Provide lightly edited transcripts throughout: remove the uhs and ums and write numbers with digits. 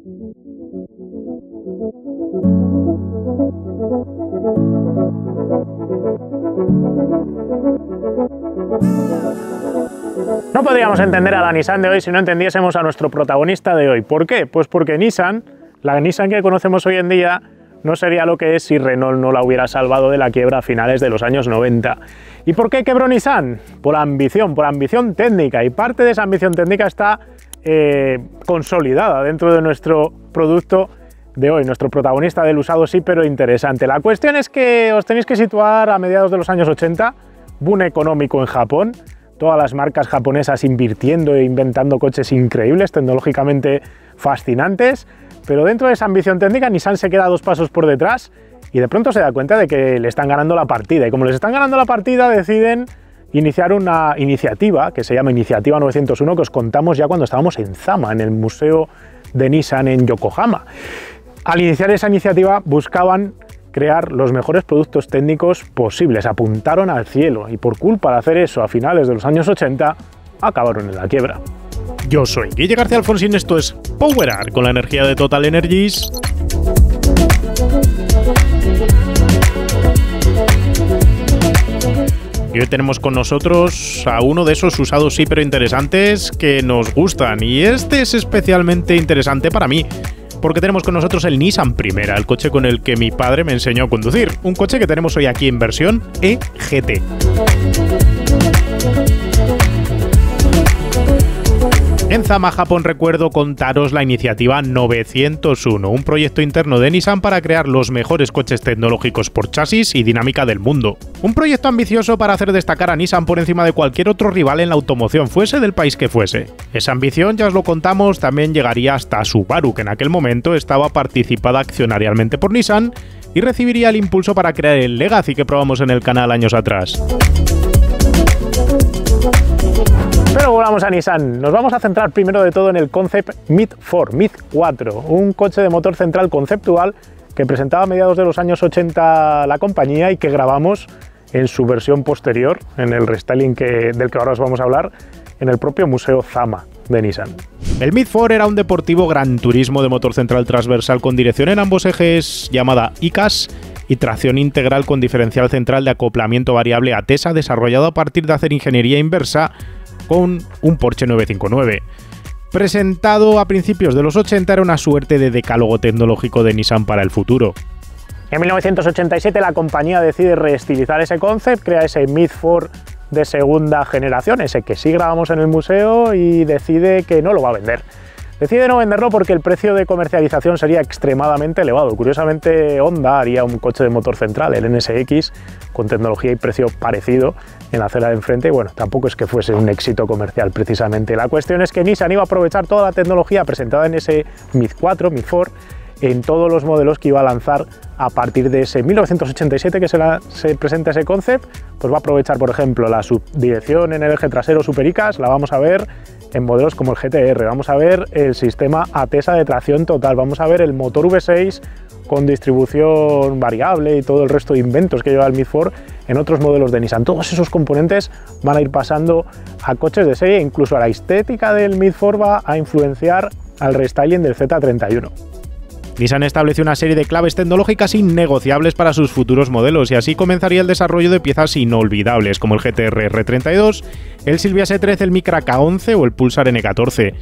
No podríamos entender a la Nissan de hoy si no entendiésemos a nuestro protagonista de hoy. ¿Por qué? Pues porque Nissan, la Nissan que conocemos hoy en día, no sería lo que es si Renault no la hubiera salvado de la quiebra a finales de los años 90. ¿Y por qué quebró Nissan? Por ambición técnica, y parte de esa ambición técnica está consolidada dentro de nuestro producto de hoy, nuestro protagonista del usado sí, pero interesante. La cuestión es que os tenéis que situar a mediados de los años 80, boom económico en Japón, todas las marcas japonesas invirtiendo e inventando coches increíbles, tecnológicamente fascinantes, pero dentro de esa ambición técnica Nissan se queda 2 pasos por detrás y de pronto se da cuenta de que le están ganando la partida, y como les están ganando la partida deciden iniciar una iniciativa que se llama Iniciativa 901, que os contamos ya cuando estábamos en Zama, en el museo de Nissan en Yokohama. Al iniciar esa iniciativa buscaban crear los mejores productos técnicos posibles, apuntaron al cielo, y por culpa de hacer eso a finales de los años 80 acabaron en la quiebra. Yo soy Guille García Alfonsín, esto es Power Up con la energía de Total Energies. Y hoy tenemos con nosotros a uno de esos usados sí pero interesantes que nos gustan, y este es especialmente interesante para mí, porque tenemos con nosotros el Nissan Primera, el coche con el que mi padre me enseñó a conducir, un coche que tenemos hoy aquí en versión EGT. En Zama, Japón, recuerdo contaros la Iniciativa 901, un proyecto interno de Nissan para crear los mejores coches tecnológicos por chasis y dinámica del mundo. Un proyecto ambicioso para hacer destacar a Nissan por encima de cualquier otro rival en la automoción, fuese del país que fuese. Esa ambición, ya os lo contamos, también llegaría hasta Subaru, que en aquel momento estaba participada accionarialmente por Nissan y recibiría el impulso para crear el Legacy que probamos en el canal años atrás. Pero volvamos a Nissan. Nos vamos a centrar primero de todo en el concept Myth 4, un coche de motor central conceptual que presentaba a mediados de los años 80 la compañía y que grabamos en su versión posterior, en el restyling del que ahora os vamos a hablar, en el propio Museo Zama de Nissan. El Myth 4 era un deportivo gran turismo de motor central transversal con dirección en ambos ejes llamada ICAS y tracción integral con diferencial central de acoplamiento variable ATESA, desarrollado a partir de hacer ingeniería inversa con un Porsche 959. Presentado a principios de los 80, era una suerte de decálogo tecnológico de Nissan para el futuro. En 1987 la compañía decide reestilizar ese concept, crea ese Myth 4 de segunda generación, ese que sí grabamos en el museo, y decide que no lo va a vender. Decide no venderlo porque el precio de comercialización sería extremadamente elevado. Curiosamente, Honda haría un coche de motor central, el NSX, con tecnología y precio parecido en la acera de enfrente, y bueno, tampoco es que fuese un éxito comercial precisamente. La cuestión es que Nissan iba a aprovechar toda la tecnología presentada en ese Myth 4, en todos los modelos que iba a lanzar a partir de ese 1987 que se presenta ese concept. Pues va a aprovechar, por ejemplo, la subdirección en el eje trasero Super ICAS, la vamos a ver en modelos como el GTR, vamos a ver el sistema ATESA de tracción total, vamos a ver el motor V6 con distribución variable y todo el resto de inventos que lleva el Myth 4 en otros modelos de Nissan. Todos esos componentes van a ir pasando a coches de serie, incluso a la estética del Myth 4 va a influenciar al restyling del Z31. Nissan estableció una serie de claves tecnológicas innegociables para sus futuros modelos, y así comenzaría el desarrollo de piezas inolvidables como el GTR R32, el Silvia S13, el Micra K11 o el Pulsar N14.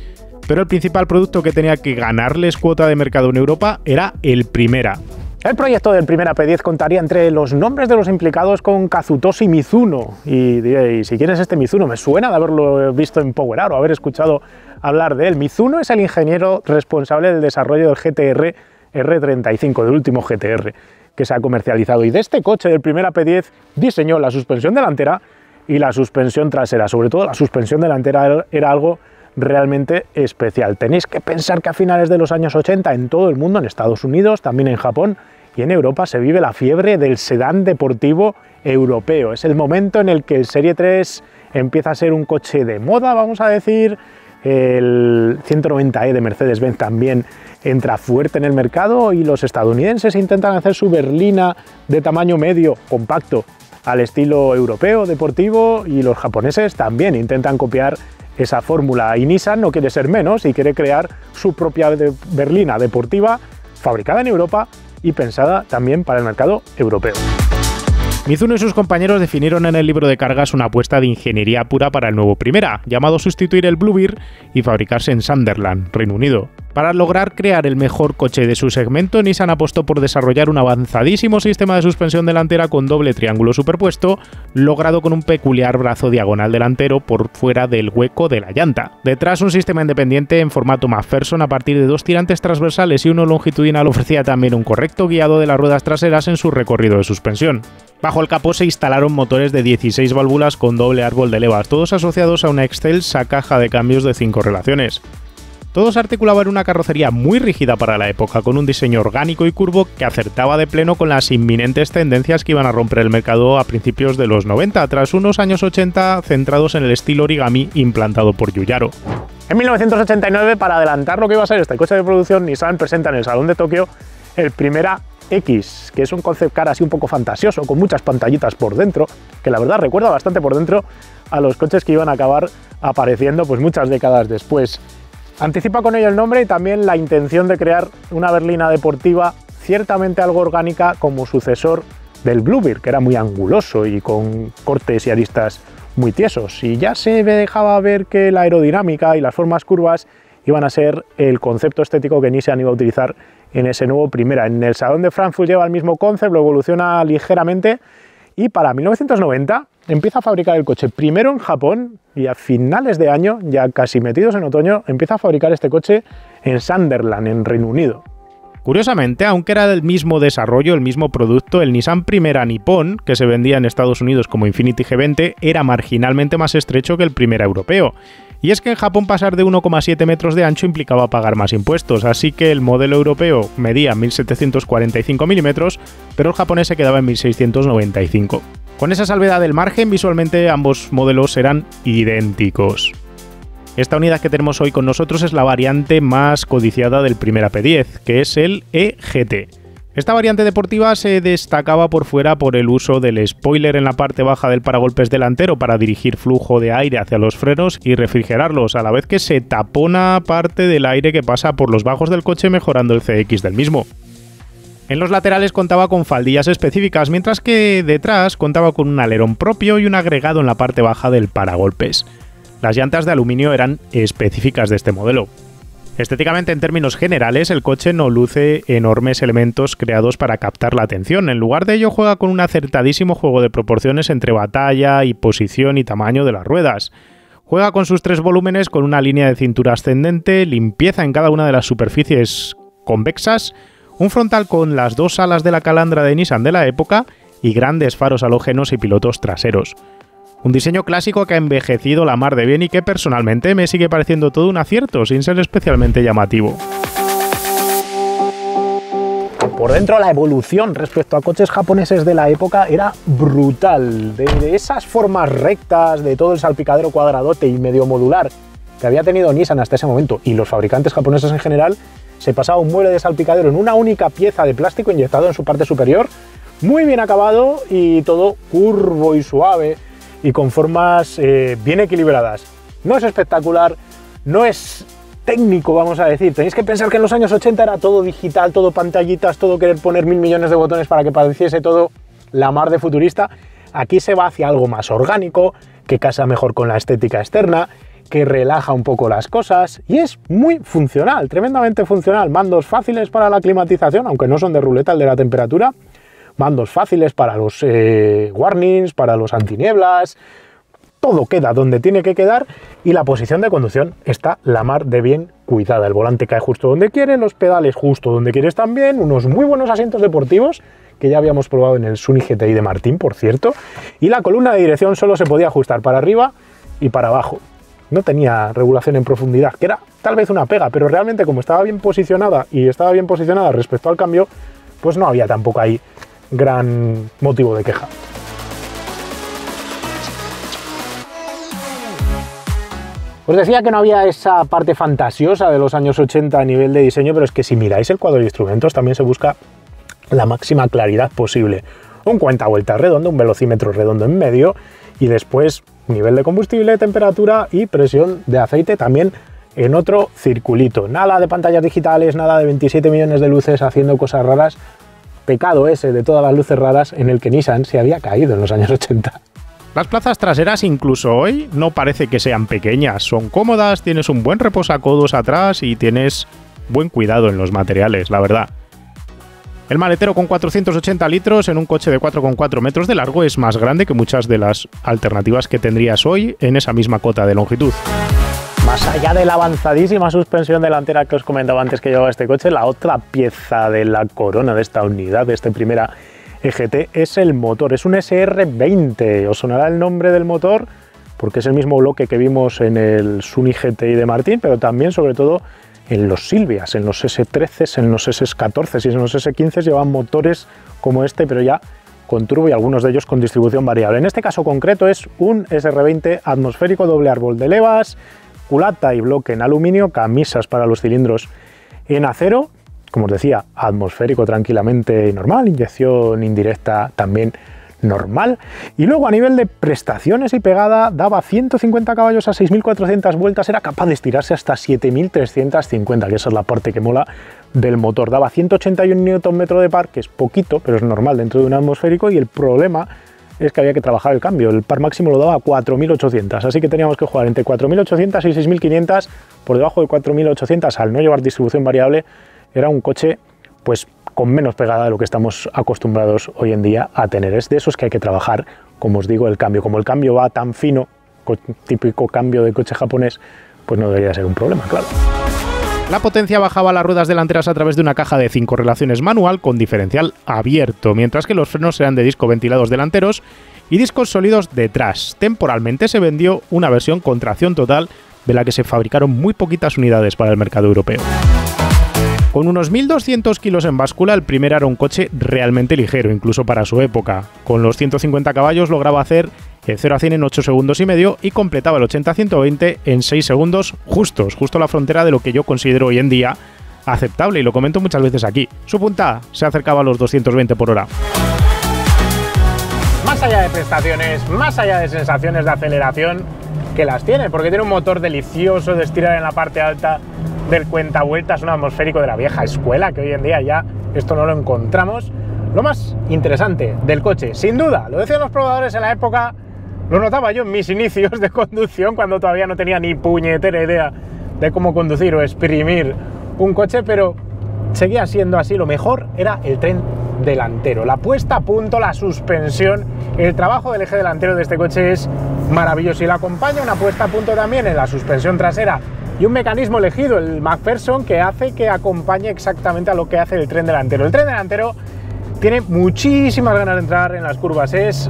Pero el principal producto que tenía que ganarles cuota de mercado en Europa era el Primera. El proyecto del Primera P10 contaría entre los nombres de los implicados con Kazutoshi Mizuno. Y diréis, ¿y quién es este Mizuno? Me suena de haberlo visto en Power Up o haber escuchado hablar de él. Mizuno es el ingeniero responsable del desarrollo del GTR R35, del último GTR que se ha comercializado. Y de este coche del Primera P10 diseñó la suspensión delantera y la suspensión trasera. Sobre todo la suspensión delantera era algo realmente especial. Tenéis que pensar que a finales de los años 80 en todo el mundo, en Estados Unidos, también en Japón y en Europa, se vive la fiebre del sedán deportivo europeo. Es el momento en el que el Serie 3 empieza a ser un coche de moda, vamos a decir. El 190e de Mercedes-Benz también entra fuerte en el mercado y los estadounidenses intentan hacer su berlina de tamaño medio, compacto, al estilo europeo, deportivo, y los japoneses también intentan copiar esa fórmula y Nissan no quiere ser menos y quiere crear su propia berlina deportiva fabricada en Europa y pensada también para el mercado europeo. Mizuno y sus compañeros definieron en el libro de cargas una apuesta de ingeniería pura para el nuevo Primera, llamado sustituir el Bluebird y fabricarse en Sunderland, Reino Unido. Para lograr crear el mejor coche de su segmento, Nissan apostó por desarrollar un avanzadísimo sistema de suspensión delantera con doble triángulo superpuesto, logrado con un peculiar brazo diagonal delantero por fuera del hueco de la llanta. Detrás, un sistema independiente en formato McPherson a partir de 2 tirantes transversales y uno longitudinal ofrecía también un correcto guiado de las ruedas traseras en su recorrido de suspensión. Bajo el capó se instalaron motores de 16 válvulas con doble árbol de levas, todos asociados a una excelsa caja de cambios de 5 relaciones. Todo se articulaba en una carrocería muy rígida para la época, con un diseño orgánico y curvo que acertaba de pleno con las inminentes tendencias que iban a romper el mercado a principios de los 90, tras unos años 80 centrados en el estilo origami implantado por Giugiaro. En 1989, para adelantar lo que iba a ser este coche de producción, Nissan presenta en el Salón de Tokio el Primera X, que es un concept car así un poco fantasioso, con muchas pantallitas por dentro, que la verdad recuerda bastante por dentro a los coches que iban a acabar apareciendo pues muchas décadas después. Anticipa con ello el nombre y también la intención de crear una berlina deportiva ciertamente algo orgánica como sucesor del Bluebird, que era muy anguloso y con cortes y aristas muy tiesos. Y ya se dejaba ver que la aerodinámica y las formas curvas iban a ser el concepto estético que Nissan iba a utilizar en ese nuevo Primera. En el Salón de Frankfurt lleva el mismo concept, lo evoluciona ligeramente y para 1990 empieza a fabricar el coche primero en Japón y a finales de año, ya casi metidos en otoño, empieza a fabricar este coche en Sunderland, en Reino Unido. Curiosamente, aunque era del mismo desarrollo, el mismo producto, el Nissan Primera Nippon, que se vendía en Estados Unidos como Infiniti G20, era marginalmente más estrecho que el Primera europeo. Y es que en Japón pasar de 1,7 metros de ancho implicaba pagar más impuestos, así que el modelo europeo medía 1.745 milímetros, pero el japonés se quedaba en 1.695. Con esa salvedad del margen, visualmente ambos modelos eran idénticos. Esta unidad que tenemos hoy con nosotros es la variante más codiciada del Primera P10, que es el E-GT. Esta variante deportiva se destacaba por fuera por el uso del spoiler en la parte baja del paragolpes delantero para dirigir flujo de aire hacia los frenos y refrigerarlos, a la vez que se tapona parte del aire que pasa por los bajos del coche mejorando el CX del mismo. En los laterales contaba con faldillas específicas, mientras que detrás contaba con un alerón propio y un agregado en la parte baja del paragolpes. Las llantas de aluminio eran específicas de este modelo. Estéticamente, en términos generales, el coche no luce enormes elementos creados para captar la atención. En lugar de ello, juega con un acertadísimo juego de proporciones entre batalla y posición y tamaño de las ruedas. Juega con sus 3 volúmenes con una línea de cintura ascendente, limpieza en cada una de las superficies convexas, un frontal con las 2 alas de la calandra de Nissan de la época y grandes faros halógenos y pilotos traseros. Un diseño clásico que ha envejecido la mar de bien y que personalmente me sigue pareciendo todo un acierto, sin ser especialmente llamativo. Por dentro la evolución respecto a coches japoneses de la época era brutal. De esas formas rectas, de todo el salpicadero cuadradote y medio modular que había tenido Nissan hasta ese momento y los fabricantes japoneses en general, se pasaba un mueble de salpicadero en una única pieza de plástico inyectado en su parte superior, muy bien acabado y todo curvo y suave y con formas bien equilibradas. No es espectacular, no es técnico, vamos a decir. Tenéis que pensar que en los años 80 era todo digital, todo pantallitas, todo querer poner 1000 millones de botones para que pareciese todo la mar de futurista. Aquí se va hacia algo más orgánico, que casa mejor con la estética externa, que relaja un poco las cosas y es muy funcional, tremendamente funcional. Mandos fáciles para la climatización, aunque no son de ruleta el de la temperatura. Mandos fáciles para los warnings, para los antinieblas, todo queda donde tiene que quedar y la posición de conducción está la mar de bien cuidada. El volante cae justo donde quiere, los pedales justo donde quieres también, unos muy buenos asientos deportivos que ya habíamos probado en el Sunny GTI de Martín, por cierto, y la columna de dirección solo se podía ajustar para arriba y para abajo. No tenía regulación en profundidad, que era tal vez una pega, pero realmente como estaba bien posicionada y estaba bien posicionada respecto al cambio, pues no había tampoco ahí gran motivo de queja. Os decía que no había esa parte fantasiosa de los años 80 a nivel de diseño, pero es que si miráis el cuadro de instrumentos también se busca la máxima claridad posible. Un cuentavueltas redondo, un velocímetro redondo en medio y después nivel de combustible, temperatura y presión de aceite también en otro circulito. Nada de pantallas digitales, nada de 27 millones de luces haciendo cosas raras. Pecado ese de todas las luces raras en el que Nissan se había caído en los años 80. Las plazas traseras incluso hoy no parece que sean pequeñas, son cómodas, tienes un buen reposacodos atrás y tienes buen cuidado en los materiales, la verdad. El maletero con 480 litros en un coche de 4,4 metros de largo es más grande que muchas de las alternativas que tendrías hoy en esa misma cota de longitud. Más allá de la avanzadísima suspensión delantera que os comentaba antes que llevaba este coche, la otra pieza de la corona de esta unidad, de este primera EGT, es el motor. Es un SR20. Os sonará el nombre del motor porque es el mismo bloque que vimos en el Sunny GTI de Martin, pero también, sobre todo, en los Silvias, en los S13, en los S14 y en los S15 llevan motores como este, pero ya con turbo y algunos de ellos con distribución variable. En este caso concreto es un SR20 atmosférico, doble árbol de levas, culata y bloque en aluminio, camisas para los cilindros en acero, como os decía, atmosférico tranquilamente normal, inyección indirecta también normal. Y luego a nivel de prestaciones y pegada daba 150 caballos a 6.400 vueltas, era capaz de estirarse hasta 7.350, que esa es la parte que mola del motor. Daba 181 Nm de par, que es poquito, pero es normal dentro de un atmosférico, y el problema es que había que trabajar el cambio. El par máximo lo daba a 4.800, así que teníamos que jugar entre 4.800 y 6.500. Por debajo de 4.800, al no llevar distribución variable, era un coche pues con menos pegada de lo que estamos acostumbrados hoy en día a tener. Es de esos que hay que trabajar, como os digo, el cambio. Como el cambio va tan fino, típico cambio de coche japonés, pues no debería ser un problema, claro. La potencia bajaba las ruedas delanteras a través de una caja de 5 relaciones manual con diferencial abierto, mientras que los frenos eran de disco ventilados delanteros y discos sólidos detrás. Temporalmente se vendió una versión con tracción total, de la que se fabricaron muy poquitas unidades para el mercado europeo. Con unos 1.200 kilos en báscula, el primero era un coche realmente ligero, incluso para su época. Con los 150 caballos lograba hacer el 0 a 100 en 8 segundos y medio y completaba el 80 a 120 en 6 segundos justo la frontera de lo que yo considero hoy en día aceptable, y lo comento muchas veces aquí. Su punta se acercaba a los 220 por hora. Más allá de prestaciones, más allá de sensaciones de aceleración, que las tiene, porque tiene un motor delicioso de estirar en la parte alta del cuentavueltas, un atmosférico de la vieja escuela, que hoy en día ya esto no lo encontramos. Lo más interesante del coche, sin duda, lo decían los probadores en la época, lo notaba yo en mis inicios de conducción, cuando todavía no tenía ni puñetera idea de cómo conducir o exprimir un coche, pero seguía siendo así. Lo mejor era el tren delantero, la puesta a punto, la suspensión, el trabajo del eje delantero de este coche es maravilloso, y le acompaña una puesta a punto también en la suspensión trasera y un mecanismo elegido, el McPherson, que hace que acompañe exactamente a lo que hace el tren delantero. El tren delantero tiene muchísimas ganas de entrar en las curvas, es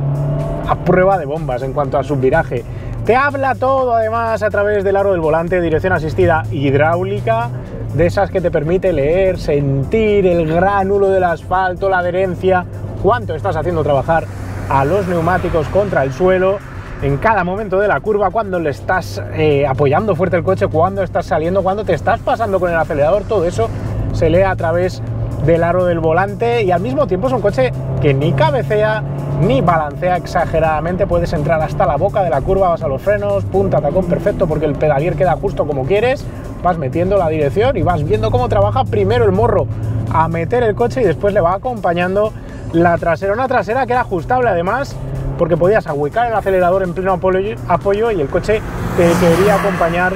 a prueba de bombas en cuanto a subviraje. Te habla todo además a través del aro del volante, dirección asistida hidráulica, de esas que te permite leer, sentir el gránulo del asfalto, la adherencia, cuánto estás haciendo trabajar a los neumáticos contra el suelo en cada momento de la curva, cuando le estás apoyando fuerte el coche, cuando estás saliendo, cuando te estás pasando con el acelerador. Todo eso se lee a través del aro del volante, y al mismo tiempo es un coche que ni cabecea ni balancea exageradamente. Puedes entrar hasta la boca de la curva, vas a los frenos, punta, tacón perfecto, porque el pedalier queda justo como quieres, vas metiendo la dirección y vas viendo cómo trabaja primero el morro a meter el coche, y después le va acompañando la trasera, una trasera que era ajustable además, porque podías ahuecar el acelerador en pleno apoyo y el coche te quería acompañar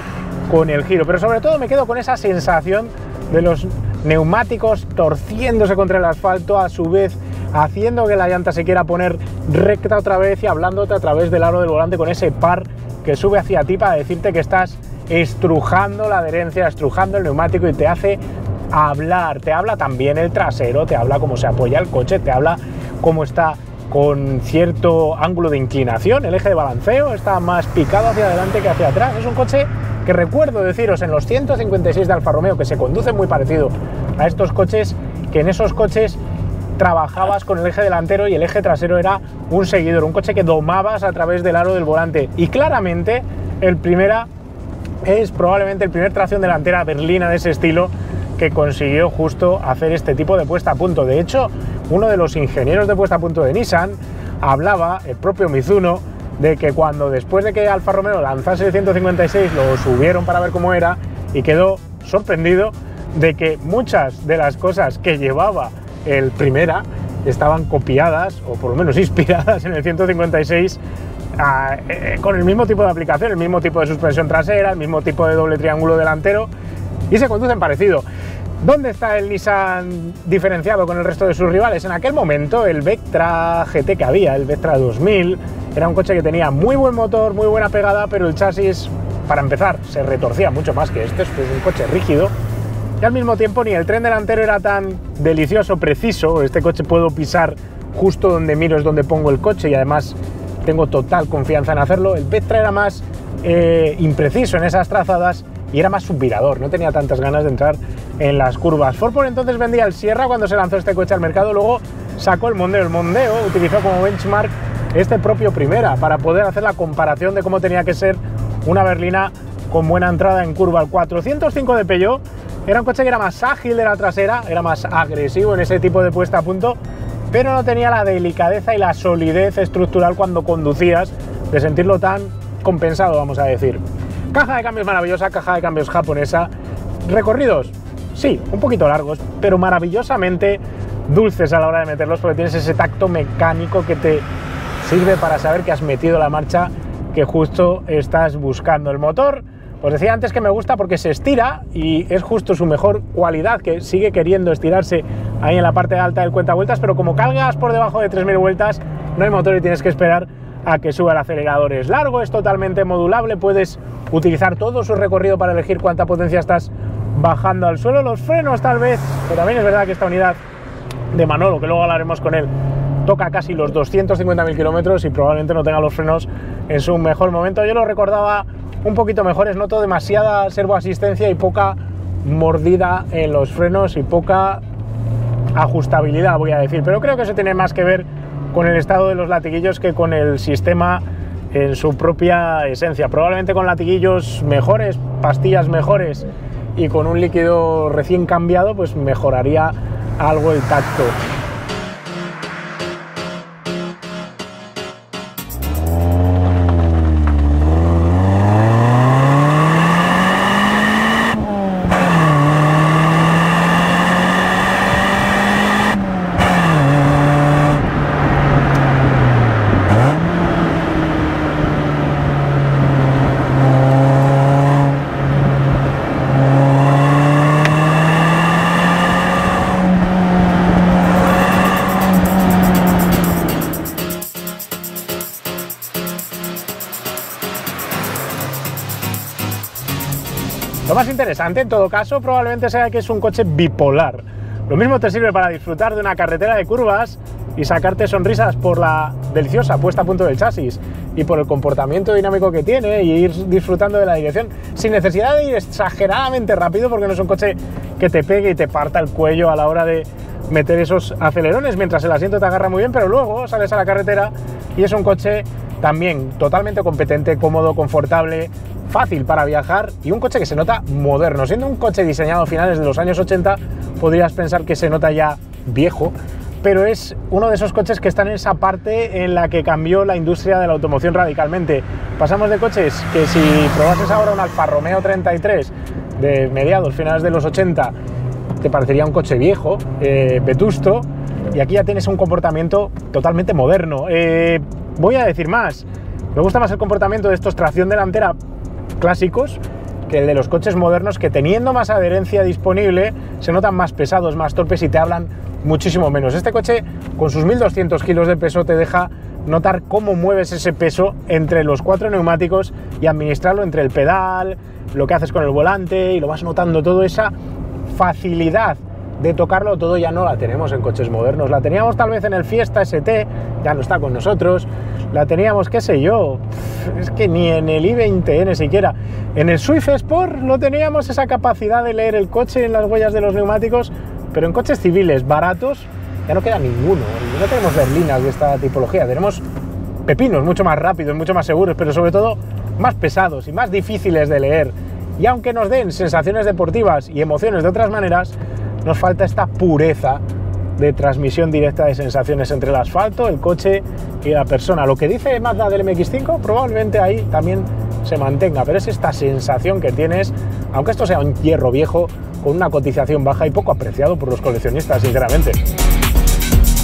con el giro. Pero sobre todo me quedo con esa sensación de los neumáticos torciéndose contra el asfalto, a su vez haciendo que la llanta se quiera poner recta otra vez y hablándote a través del aro del volante con ese par que sube hacia ti para decirte que estás estrujando la adherencia, estrujando el neumático, y te hace hablar. Te habla también el trasero, te habla cómo se apoya el coche, te habla cómo está con cierto ángulo de inclinación, el eje de balanceo está más picado hacia adelante que hacia atrás. Es un coche que recuerdo deciros en los 156 de Alfa Romeo, que se conduce muy parecido a estos coches, que en esos coches trabajabas con el eje delantero y el eje trasero era un seguidor, un coche que domabas a través del aro del volante. Y claramente el Primera es probablemente el primer tracción delantera berlina de ese estilo que consiguió justo hacer este tipo de puesta a punto. De hecho, uno de los ingenieros de puesta a punto de Nissan hablaba, el propio Mizuno, de que cuando después de que Alfa Romeo lanzase el 156 lo subieron para ver cómo era y quedó sorprendido de que muchas de las cosas que llevaba el Primera estaban copiadas o por lo menos inspiradas en el 156 con el mismo tipo de aplicación, el mismo tipo de suspensión trasera, el mismo tipo de doble triángulo delantero y se conducen parecido. ¿Dónde está el Nissan diferenciado con el resto de sus rivales? En aquel momento el Vectra GT que había, el Vectra 2000, era un coche que tenía muy buen motor, muy buena pegada, pero el chasis, para empezar, se retorcía mucho más que este, es un coche rígido, y al mismo tiempo ni el tren delantero era tan delicioso, preciso. Este coche puedo pisar justo donde miro, es donde pongo el coche y además tengo total confianza en hacerlo. El Vectra era más impreciso en esas trazadas y era más subvirador, no tenía tantas ganas de entrar en las curvas. Ford por entonces vendía el Sierra cuando se lanzó este coche al mercado, luego sacó el Mondeo. El Mondeo utilizó como benchmark este propio Primera para poder hacer la comparación de cómo tenía que ser una berlina con buena entrada en curva. El 405 de Peugeot era un coche que era más ágil de la trasera, era más agresivo en ese tipo de puesta a punto, pero no tenía la delicadeza y la solidez estructural cuando conducías, de sentirlo tan compensado, vamos a decir. Caja de cambios maravillosa, caja de cambios japonesa. Recorridos, sí, un poquito largos, pero maravillosamente dulces a la hora de meterlos, porque tienes ese tacto mecánico que te sirve para saber que has metido la marcha que justo estás buscando. El motor, os decía antes que me gusta porque se estira y es justo su mejor cualidad, que sigue queriendo estirarse ahí en la parte alta del cuentavueltas, pero como cargas por debajo de 3000 vueltas, no hay motor y tienes que esperar a que suba el acelerador. Es largo, es totalmente modulable, puedes utilizar todo su recorrido para elegir cuánta potencia estás bajando al suelo. Los frenos tal vez, pero también es verdad que esta unidad de Manolo, que luego hablaremos con él, toca casi los 250.000 kilómetros y probablemente no tenga los frenos en su mejor momento. Yo lo recordaba un poquito mejores, noto demasiada servoasistencia y poca mordida en los frenos y poca ajustabilidad, voy a decir, pero creo que eso tiene más que ver con el estado de los latiguillos que con el sistema en su propia esencia. Probablemente con latiguillos mejores, pastillas mejores y con un líquido recién cambiado, pues mejoraría algo el tacto. Lo más interesante, en todo caso, probablemente sea que es un coche bipolar. Lo mismo te sirve para disfrutar de una carretera de curvas y sacarte sonrisas por la deliciosa puesta a punto del chasis y por el comportamiento dinámico que tiene y ir disfrutando de la dirección sin necesidad de ir exageradamente rápido, porque no es un coche que te pegue y te parta el cuello a la hora de meter esos acelerones, mientras el asiento te agarra muy bien, pero luego sales a la carretera y es un coche también totalmente competente, cómodo, confortable, fácil para viajar y un coche que se nota moderno. Siendo un coche diseñado a finales de los años 80, podrías pensar que se nota ya viejo, pero es uno de esos coches que están en esa parte en la que cambió la industria de la automoción radicalmente. Pasamos de coches que si probases ahora un Alfa Romeo 33 de mediados, finales de los 80, te parecería un coche viejo, vetusto, y aquí ya tienes un comportamiento totalmente moderno. Voy a decir más, me gusta más el comportamiento de estos tracción delantera clásicos que el de los coches modernos, que teniendo más adherencia disponible se notan más pesados, más torpes y te hablan muchísimo menos. Este coche con sus 1200 kilos de peso te deja notar cómo mueves ese peso entre los cuatro neumáticos y administrarlo entre el pedal, lo que haces con el volante, y lo vas notando. Toda esa facilidad de tocarlo todo ya no la tenemos en coches modernos. La teníamos tal vez en el Fiesta ST, ya no está con nosotros. La teníamos, qué sé yo, es que ni en el i20N siquiera. En el Swift Sport no teníamos esa capacidad de leer el coche en las huellas de los neumáticos, pero en coches civiles baratos ya no queda ninguno. No tenemos berlinas de esta tipología, tenemos pepinos mucho más rápidos, mucho más seguros, pero sobre todo más pesados y más difíciles de leer. Y aunque nos den sensaciones deportivas y emociones de otras maneras, nos falta esta pureza de transmisión directa de sensaciones entre el asfalto, el coche y la persona. Lo que dice Mazda del MX-5 probablemente ahí también se mantenga, pero es esta sensación que tienes, aunque esto sea un hierro viejo, con una cotización baja y poco apreciado por los coleccionistas, sinceramente.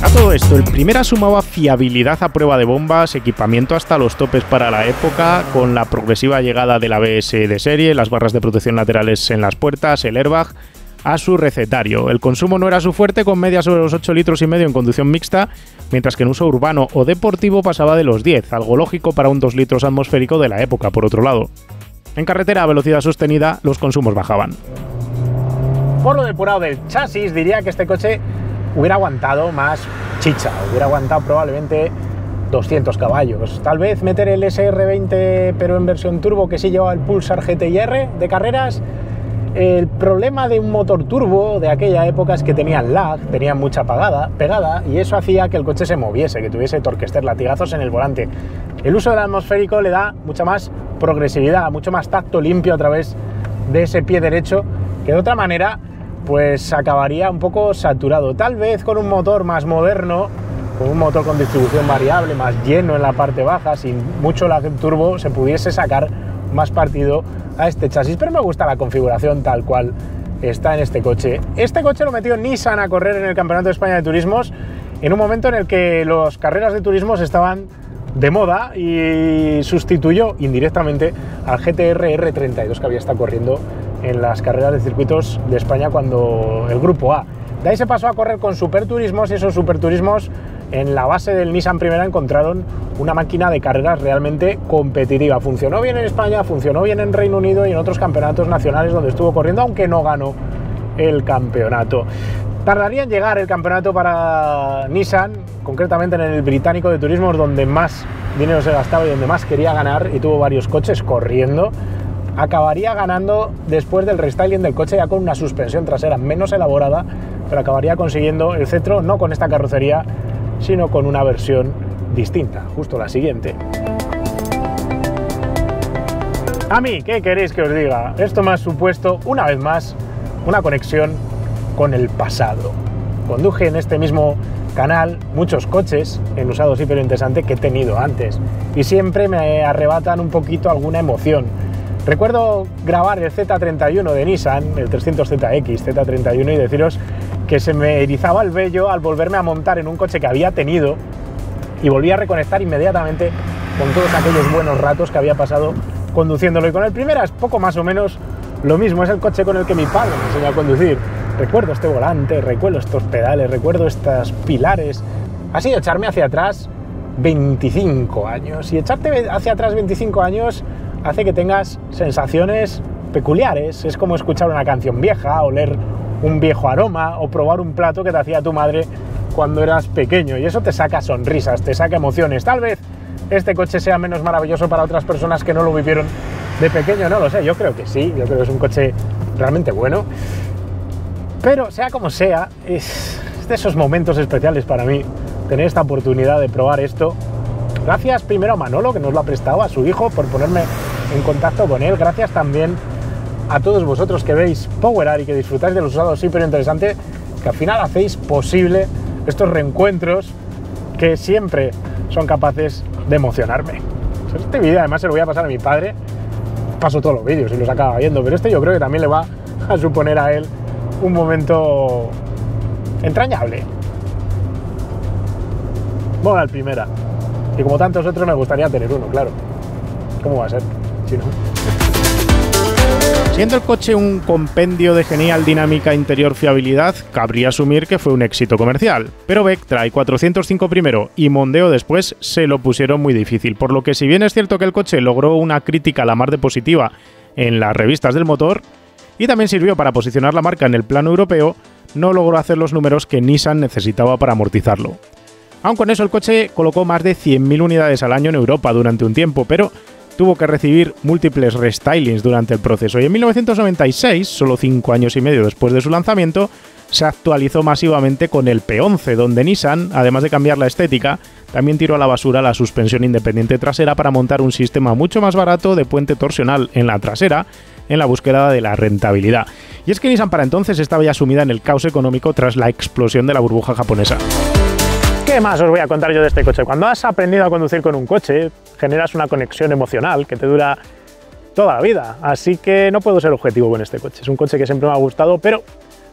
A todo esto, el Primera sumaba fiabilidad a prueba de bombas, equipamiento hasta los topes para la época, con la progresiva llegada del ABS de serie, las barras de protección laterales en las puertas, el airbag, a su recetario. El consumo no era su fuerte, con media sobre los 8,5 litros en conducción mixta, mientras que en uso urbano o deportivo pasaba de los 10, algo lógico para un 2 litros atmosférico de la época, por otro lado. En carretera a velocidad sostenida, los consumos bajaban. Por lo depurado del chasis, diría que este coche hubiera aguantado más chicha, hubiera aguantado probablemente 200 caballos. Tal vez meter el SR20 pero en versión turbo, que sí llevaba el Pulsar GTIR de carreras. El problema de un motor turbo de aquella época es que tenían lag, tenían mucha pegada, y eso hacía que el coche se moviese, que tuviese torquester, latigazos en el volante. El uso del atmosférico le da mucha más progresividad, mucho más tacto limpio a través de ese pie derecho, que de otra manera pues acabaría un poco saturado. Tal vez con un motor más moderno, con un motor con distribución variable, más lleno en la parte baja, sin mucho lag turbo, se pudiese sacar más partido a este chasis, pero me gusta la configuración tal cual está en este coche. Este coche lo metió Nissan a correr en el Campeonato de España de Turismos en un momento en el que las carreras de turismos estaban de moda, y sustituyó indirectamente al GTR R32 que había estado corriendo en las carreras de circuitos de España cuando el Grupo A. De ahí se pasó a correr con superturismos, y esos superturismos en la base del Nissan Primera encontraron una máquina de carreras realmente competitiva. Funcionó bien en España, funcionó bien en Reino Unido y en otros campeonatos nacionales donde estuvo corriendo, aunque no ganó el campeonato. Tardaría en llegar el campeonato para Nissan, concretamente en el británico de turismos, donde más dinero se gastaba y donde más quería ganar, y tuvo varios coches corriendo. Acabaría ganando después del restyling del coche, ya con una suspensión trasera menos elaborada, pero acabaría consiguiendo el cetro no con esta carrocería, sino con una versión distinta, justo la siguiente. A mí, ¿qué queréis que os diga? Esto me ha supuesto, una vez más, una conexión con el pasado. Conduje en este mismo canal muchos coches en usados y pero interesante que he tenido antes, y siempre me arrebatan un poquito alguna emoción. Recuerdo grabar el Z31 de Nissan, el 300ZX, Z31, y deciros que se me erizaba el vello al volverme a montar en un coche que había tenido, y volví a reconectar inmediatamente con todos aquellos buenos ratos que había pasado conduciéndolo. Y con el Primera es poco más o menos lo mismo, es el coche con el que mi padre me enseñó a conducir. Recuerdo este volante, recuerdo estos pedales, recuerdo estos pilares. Ha sido echarme hacia atrás 25 años, y echarte hacia atrás 25 años hace que tengas sensaciones peculiares. Es como escuchar una canción vieja, oler un viejo aroma o probar un plato que te hacía tu madre cuando eras pequeño, y eso te saca sonrisas, te saca emociones. Tal vez este coche sea menos maravilloso para otras personas que no lo vivieron de pequeño, no lo sé, yo creo que sí, yo creo que es un coche realmente bueno, pero sea como sea, es de esos momentos especiales para mí tener esta oportunidad de probar esto. Gracias primero a Manolo, que nos lo ha prestado, a su hijo, por ponerme en contacto con él. Gracias también a todos vosotros que veis PowerArt y que disfrutáis de los usados súper interesantes, que al final hacéis posible estos reencuentros que siempre son capaces de emocionarme. Este vídeo además se lo voy a pasar a mi padre. Paso todos los vídeos y los acaba viendo, pero este yo creo que también le va a suponer a él un momento entrañable. Bueno, al Primera. Y como tantos otros me gustaría tener uno, claro. ¿Cómo va a ser? Si no... Siendo el coche un compendio de genial dinámica, interior, fiabilidad, cabría asumir que fue un éxito comercial. Pero Vectra y 405 primero y Mondeo después se lo pusieron muy difícil, por lo que si bien es cierto que el coche logró una crítica a la mar de positiva en las revistas del motor, y también sirvió para posicionar la marca en el plano europeo, no logró hacer los números que Nissan necesitaba para amortizarlo. Aun con eso, el coche colocó más de 100.000 unidades al año en Europa durante un tiempo, pero tuvo que recibir múltiples restylings durante el proceso, y en 1996, solo 5 años y medio después de su lanzamiento, se actualizó masivamente con el P11, donde Nissan, además de cambiar la estética, también tiró a la basura la suspensión independiente trasera para montar un sistema mucho más barato de puente torsional en la trasera en la búsqueda de la rentabilidad. Y es que Nissan para entonces estaba ya sumida en el caos económico tras la explosión de la burbuja japonesa. ¿Qué más os voy a contar yo de este coche? Cuando has aprendido a conducir con un coche, generas una conexión emocional que te dura toda la vida. Así que no puedo ser objetivo con este coche. Es un coche que siempre me ha gustado, pero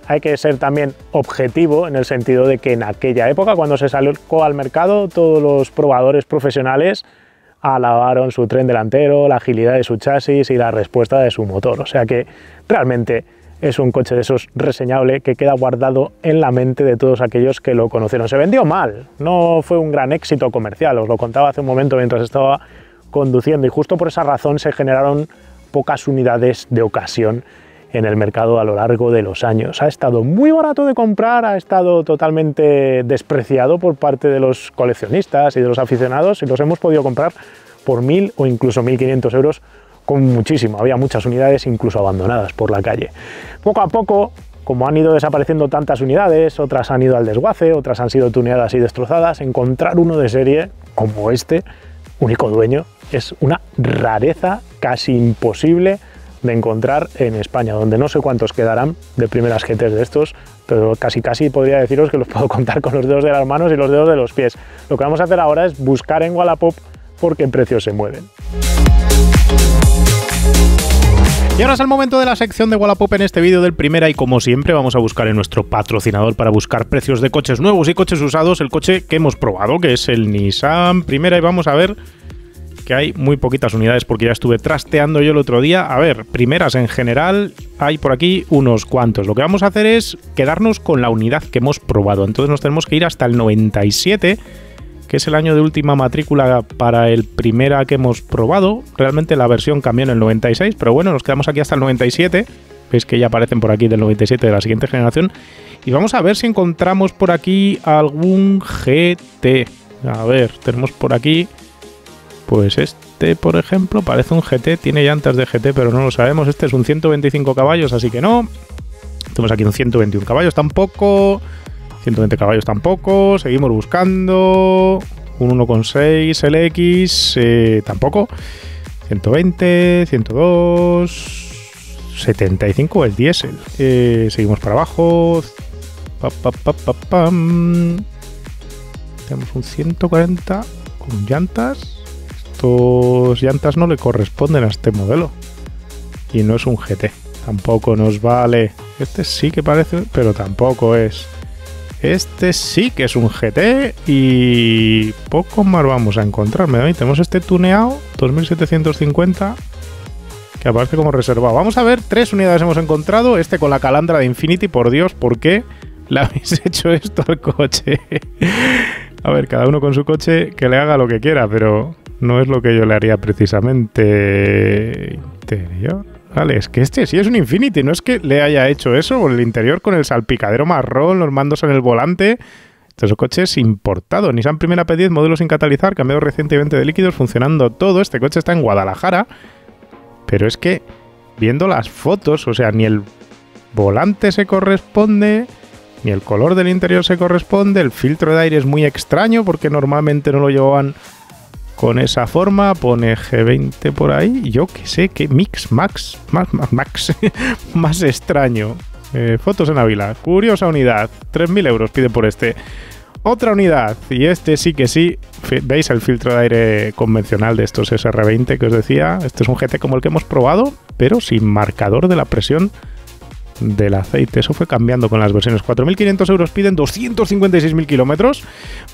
hay que ser también objetivo en el sentido de que en aquella época, cuando se sacó al mercado, todos los probadores profesionales alabaron su tren delantero, la agilidad de su chasis y la respuesta de su motor. O sea que realmente es un coche de esos reseñable que queda guardado en la mente de todos aquellos que lo conocieron. Se vendió mal, no fue un gran éxito comercial, os lo contaba hace un momento mientras estaba conduciendo, y justo por esa razón se generaron pocas unidades de ocasión en el mercado a lo largo de los años. Ha estado muy barato de comprar, ha estado totalmente despreciado por parte de los coleccionistas y de los aficionados, y los hemos podido comprar por 1.000 o incluso 1.500 euros con muchísimo. Había muchas unidades incluso abandonadas por la calle. Poco a poco, como han ido desapareciendo tantas unidades, otras han ido al desguace, otras han sido tuneadas y destrozadas, encontrar uno de serie como este, único dueño, es una rareza casi imposible de encontrar en España, donde no sé cuántos quedarán de primeras GTs de estos, pero casi podría deciros que los puedo contar con los dedos de las manos y los dedos de los pies. Lo que vamos a hacer ahora es buscar en Wallapop por qué precios se mueven. Y ahora es el momento de la sección de Wallapop en este vídeo del Primera, y como siempre vamos a buscar en nuestro patrocinador para buscar precios de coches nuevos y coches usados el coche que hemos probado, que es el Nissan Primera, y vamos a ver que hay muy poquitas unidades porque ya estuve trasteando yo el otro día. A ver, Primeras en general hay por aquí unos cuantos. Lo que vamos a hacer es quedarnos con la unidad que hemos probado, entonces nos tenemos que ir hasta el 97, que es el año de última matrícula para el Primera que hemos probado. Realmente la versión cambió en el 96, pero bueno, nos quedamos aquí hasta el 97. Veis que ya aparecen por aquí del 97 de la siguiente generación. Y vamos a ver si encontramos por aquí algún GT. A ver, tenemos por aquí, pues este, por ejemplo, parece un GT. Tiene llantas de GT, pero no lo sabemos. Este es un 125 caballos, así que no. Tenemos aquí un 121 caballos, tampoco. 120 caballos tampoco, seguimos buscando. Un 1.6 LX, tampoco. 120, 102, 75 el diésel. Seguimos para abajo. Tenemos un 140 con llantas. Estos llantas no le corresponden a este modelo. Y no es un GT. Tampoco nos vale. Este sí que parece, pero tampoco es. Este sí que es un GT y poco más vamos a encontrar. Tenemos este tuneado 2750 que aparece como reservado. Vamos a ver, 3 unidades hemos encontrado. Este con la calandra de Infiniti, por Dios, ¿por qué le habéis hecho esto al coche? A ver, cada uno con su coche que le haga lo que quiera, pero no es lo que yo le haría precisamente. Interior. Vale, es que este sí es un Infiniti, no es que le haya hecho eso, o el interior con el salpicadero marrón, los mandos en el volante. Este es un coche importado. Nissan Primera P10, modelo sin catalizar, cambiado recientemente de líquidos, funcionando todo. Este coche está en Guadalajara, pero es que viendo las fotos, o sea, ni el volante se corresponde, ni el color del interior se corresponde, el filtro de aire es muy extraño porque normalmente no lo llevaban con esa forma. Pone G20 por ahí. Yo que sé, qué mix max más extraño. Fotos en Ávila. Curiosa unidad. 3.000 euros pide por este. Otra unidad. Y este sí que sí. ¿Veis el filtro de aire convencional de estos SR20 que os decía? Este es un GT como el que hemos probado, pero sin marcador de la presión del aceite. Eso fue cambiando con las versiones. 4.500 euros piden, 256.000 kilómetros,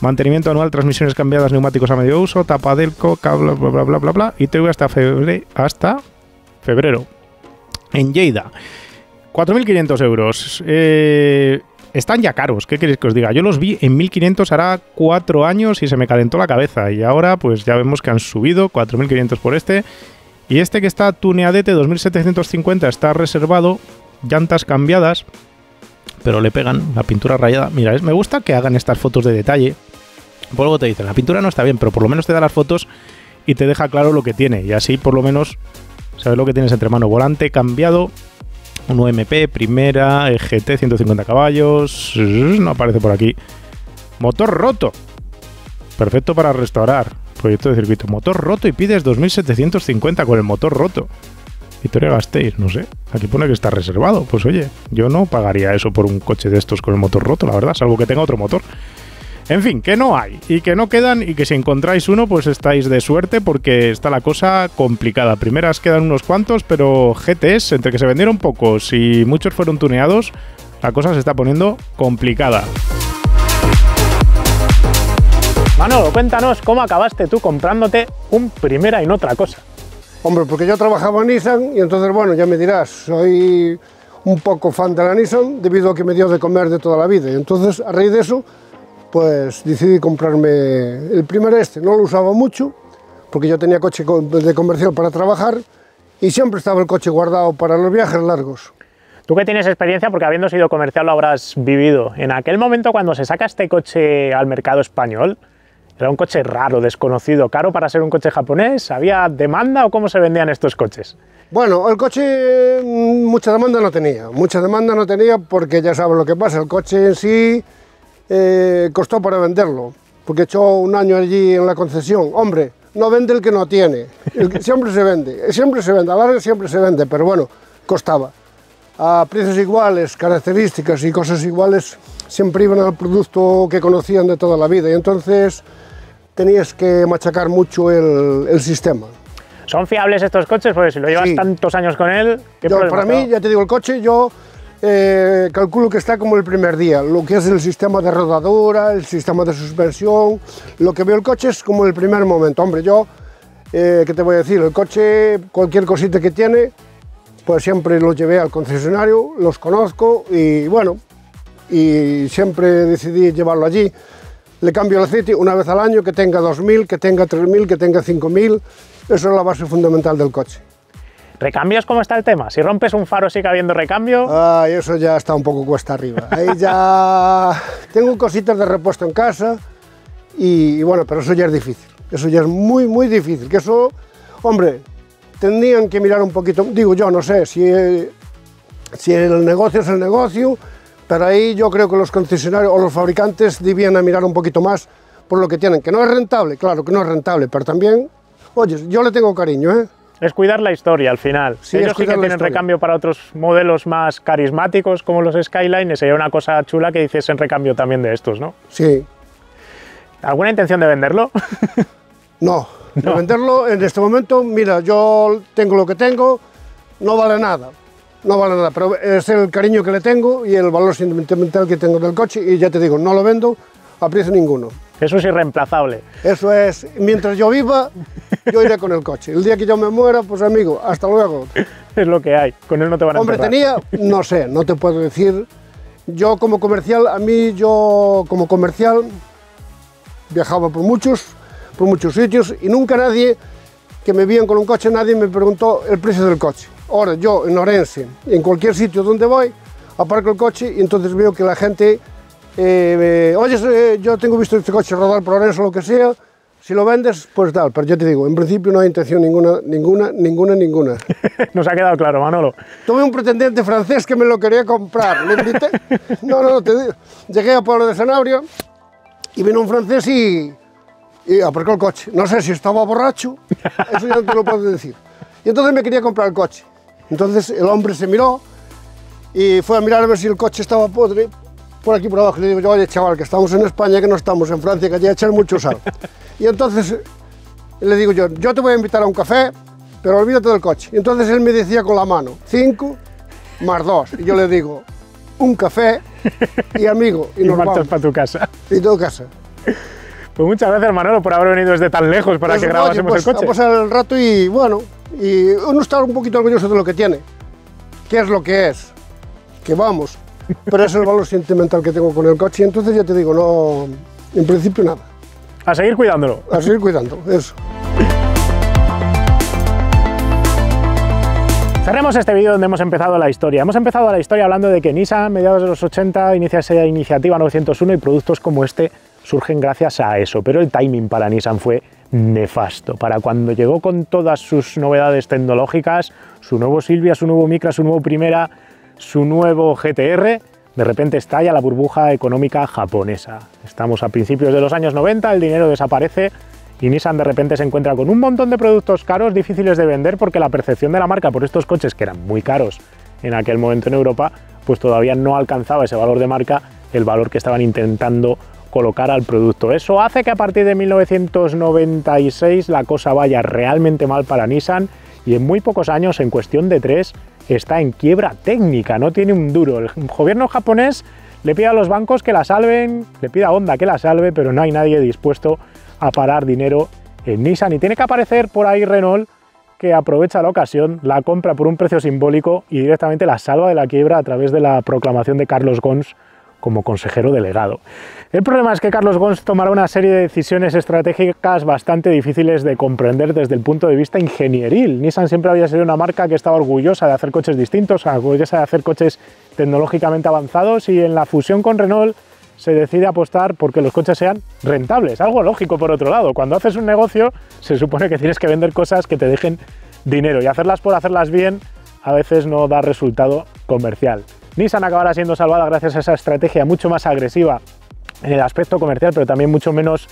mantenimiento anual, transmisiones cambiadas, neumáticos a medio uso, tapa Delco, cable, bla bla bla bla bla, y te voy hasta febrero en Lleida. 4.500 euros. Están ya caros, ¿qué queréis que os diga? Yo los vi en 1.500 hará 4 años y se me calentó la cabeza, y ahora pues ya vemos que han subido. 4.500 por este, y este que está tuneadete, 2.750, está reservado. Llantas cambiadas, pero le pegan la pintura rayada. Mira, me gusta que hagan estas fotos de detalle. Por luego te dicen, la pintura no está bien, pero por lo menos te da las fotos y te deja claro lo que tiene. Y así por lo menos sabes lo que tienes entre mano. Volante cambiado, un UMP, Primera, GT, 150 caballos. No aparece por aquí. Motor roto. Perfecto para restaurar. Proyecto de circuito. Motor roto y pides 2.750 con el motor roto. Vitoria-Gasteiz, no sé. Aquí pone que está reservado. Pues oye, yo no pagaría eso por un coche de estos con el motor roto, la verdad, salvo que tenga otro motor. En fin, que no hay y que no quedan y que si encontráis uno pues estáis de suerte porque está la cosa complicada. Primeras quedan unos cuantos, pero GTs, entre que se vendieron pocos y muchos fueron tuneados, la cosa se está poniendo complicada. Manolo, cuéntanos cómo acabaste tú comprándote un Primera y no otra cosa. Hombre, porque yo trabajaba en Nissan y entonces, bueno, ya me dirás, soy un poco fan de la Nissan debido a que me dio de comer de toda la vida. Y entonces, a raíz de eso, pues decidí comprarme el Primera este. No lo usaba mucho porque yo tenía coche de comercial para trabajar y siempre estaba el coche guardado para los viajes largos. Tú que tienes experiencia, porque habiendo sido comercial lo habrás vivido, en aquel momento cuando se saca este coche al mercado español, ¿era un coche raro, desconocido, caro para ser un coche japonés? ¿Había demanda o cómo se vendían estos coches? Bueno, el coche mucha demanda no tenía porque ya sabes lo que pasa, el coche en sí costó para venderlo, porque he hecho un año allí en la concesión. Hombre, no vende el que no tiene, siempre se vende, a larga siempre se vende, pero bueno, costaba. A precios iguales, características y cosas iguales, siempre iban al producto que conocían de toda la vida y entonces tenías que machacar mucho el sistema. ¿Son fiables estos coches? Porque si lo llevas tantos años con él, ¿qué problema? Para mí, ya te digo, el coche yo calculo que está como el primer día. Lo que es el sistema de rodadura, el sistema de suspensión, lo que veo el coche es como el primer momento. Hombre, yo, ¿qué te voy a decir? El coche, cualquier cosita que tiene, pues siempre los llevé al concesionario, los conozco y bueno, y siempre decidí llevarlo allí. Le cambio el aceite una vez al año, que tenga 2000, que tenga 3000, que tenga 5000. Eso es la base fundamental del coche. ¿Recambios cómo está el tema? Si rompes un faro sigue habiendo recambio. Ay, eso ya está un poco cuesta arriba. Ahí ya tengo cositas de repuesto en casa y bueno, pero eso ya es difícil. Eso ya es muy difícil. Que eso, hombre, tendrían que mirar un poquito, digo yo, no sé, si el negocio es el negocio, pero ahí yo creo que los concesionarios o los fabricantes debían mirar un poquito más por lo que tienen, que no es rentable, claro que no es rentable, pero también, oye, yo le tengo cariño, ¿eh? Es cuidar la historia al final. Sí, ellos sí que tienen recambio para otros modelos más carismáticos como los Skyline, y sería una cosa chula que hiciesen recambio también de estos, ¿no? Sí. ¿Alguna intención de venderlo? No, de venderlo en este momento, mira, yo tengo lo que tengo, no vale nada, pero es el cariño que le tengo y el valor sentimental que tengo del coche y ya te digo, no lo vendo a precio ninguno. Eso es irreemplazable. Eso es, mientras yo viva, yo iré con el coche. El día que yo me muera, pues amigo, hasta luego. Es lo que hay, con él no te van a enterrar. Hombre, tenía, no sé, no te puedo decir. Yo como comercial, viajaba por muchos sitios y nunca nadie que me veían con un coche, nadie me preguntó el precio del coche. Ahora yo en Orense, en cualquier sitio donde voy, aparco el coche y entonces veo que la gente, oye, yo tengo visto este coche rodar por Orense o lo que sea, si lo vendes, pues tal, pero yo te digo, en principio no hay intención ninguna. Nos ha quedado claro, Manolo. Tuve un pretendiente francés que me lo quería comprar, le invité, no, te digo, llegué a Pueblo de Sanabria y vino un francés y aparcó el coche. No sé si estaba borracho, eso ya no te lo puedo decir. Y entonces me quería comprar el coche. Entonces el hombre se miró y fue a mirar a ver si el coche estaba podre por aquí por abajo. Le digo yo, oye chaval, que estamos en España, que no estamos en Francia, que allí echan mucho sal. Y entonces le digo yo te voy a invitar a un café, pero olvídate del coche. Y entonces él me decía con la mano, 5 más 2. Y yo le digo, un café y amigo. Y nos marchas para tu casa. Y tu casa. Pues muchas gracias, Manolo, por haber venido desde tan lejos para que grabásemos el coche. A pasar el rato y bueno, y uno está un poquito orgulloso de lo que tiene. ¿Qué es lo que es? Que vamos. Pero es el valor sentimental que tengo con el coche, entonces ya te digo, no, en principio nada. A seguir cuidándolo. A seguir cuidando, eso. Cerremos este vídeo donde hemos empezado la historia. Hemos empezado la historia hablando de que Nissan, a mediados de los 80, inicia esa iniciativa 901 y productos como este surgen gracias a eso. Pero el timing para Nissan fue nefasto. Para cuando llegó con todas sus novedades tecnológicas, su nuevo Silvia, su nuevo Micra, su nuevo Primera, su nuevo GTR, de repente estalla la burbuja económica japonesa. Estamos a principios de los años 90, el dinero desaparece y Nissan de repente se encuentra con un montón de productos caros, difíciles de vender, porque la percepción de la marca por estos coches, que eran muy caros en aquel momento en Europa, pues todavía no alcanzaba ese valor de marca, el valor que estaban intentando colocar al producto. Eso hace que a partir de 1996 la cosa vaya realmente mal para Nissan y en muy pocos años, en cuestión de 3, está en quiebra técnica, no tiene un duro. El gobierno japonés le pide a los bancos que la salven, le pide a Honda que la salve, pero no hay nadie dispuesto a parar dinero en Nissan y tiene que aparecer por ahí Renault, que aprovecha la ocasión, la compra por un precio simbólico y directamente la salva de la quiebra a través de la proclamación de Carlos Ghosn como consejero delegado. El problema es que Carlos Ghosn tomará una serie de decisiones estratégicas bastante difíciles de comprender desde el punto de vista ingenieril. Nissan siempre había sido una marca que estaba orgullosa de hacer coches distintos, orgullosa de hacer coches tecnológicamente avanzados, y en la fusión con Renault se decide apostar porque los coches sean rentables, algo lógico por otro lado. Cuando haces un negocio se supone que tienes que vender cosas que te dejen dinero, y hacerlas por hacerlas bien a veces no da resultado comercial. Nissan acabará siendo salvada gracias a esa estrategia mucho más agresiva en el aspecto comercial, pero también mucho menos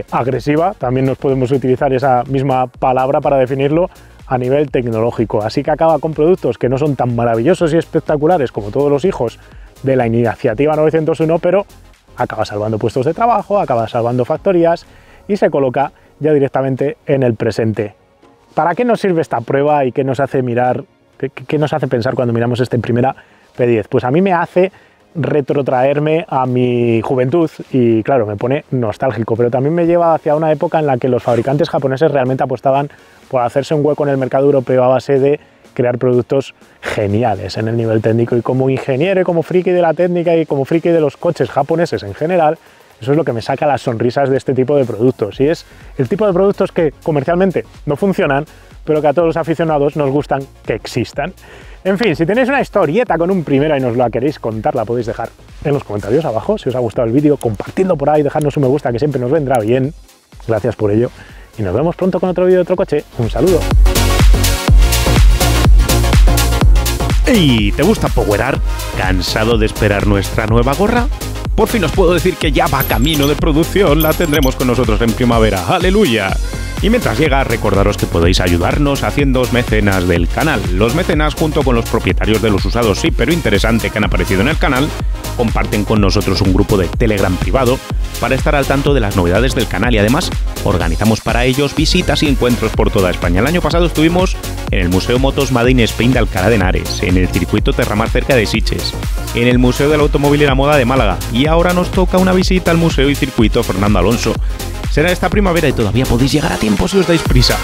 agresiva, también nos podemos utilizar esa misma palabra para definirlo, a nivel tecnológico. Así que acaba con productos que no son tan maravillosos y espectaculares como todos los hijos de la iniciativa 901, pero acaba salvando puestos de trabajo, acaba salvando factorías y se coloca ya directamente en el presente. ¿Para qué nos sirve esta prueba y qué nos hace mirar, qué nos hace pensar cuando miramos este primera P10? Pues a mí me hace retrotraerme a mi juventud y claro, me pone nostálgico, pero también me lleva hacia una época en la que los fabricantes japoneses realmente apostaban por hacerse un hueco en el mercado europeo a base de crear productos geniales en el nivel técnico, y como ingeniero y como friki de la técnica y como friki de los coches japoneses en general, eso es lo que me saca las sonrisas de este tipo de productos, y es el tipo de productos que comercialmente no funcionan, pero que a todos los aficionados nos gustan que existan. En fin, si tenéis una historieta con un primera y nos la queréis contar, la podéis dejar en los comentarios abajo. Si os ha gustado el vídeo, compartidlo por ahí, dejadnos un me gusta, que siempre nos vendrá bien. Gracias por ello y nos vemos pronto con otro vídeo de otro coche. Un saludo. ¿Y te gusta powerar? ¿Cansado de esperar nuestra nueva gorra? Por fin os puedo decir que ya va camino de producción, la tendremos con nosotros en primavera. ¡Aleluya! Y mientras llega, recordaros que podéis ayudarnos haciéndoos mecenas del canal. Los mecenas, junto con los propietarios de los usados sí pero interesante que han aparecido en el canal, comparten con nosotros un grupo de Telegram privado para estar al tanto de las novedades del canal, y además organizamos para ellos visitas y encuentros por toda España. El año pasado estuvimus en el Museo Motos Made in Spain de Alcalá de Henares, en el Circuito Terramar cerca de Sitges, en el Museo del Automóvil y la Moda de Málaga, y ahora nos toca una visita al Museo y Circuito Fernando Alonso. Será esta primavera y todavía podéis llegar a tiempo si os dais prisa.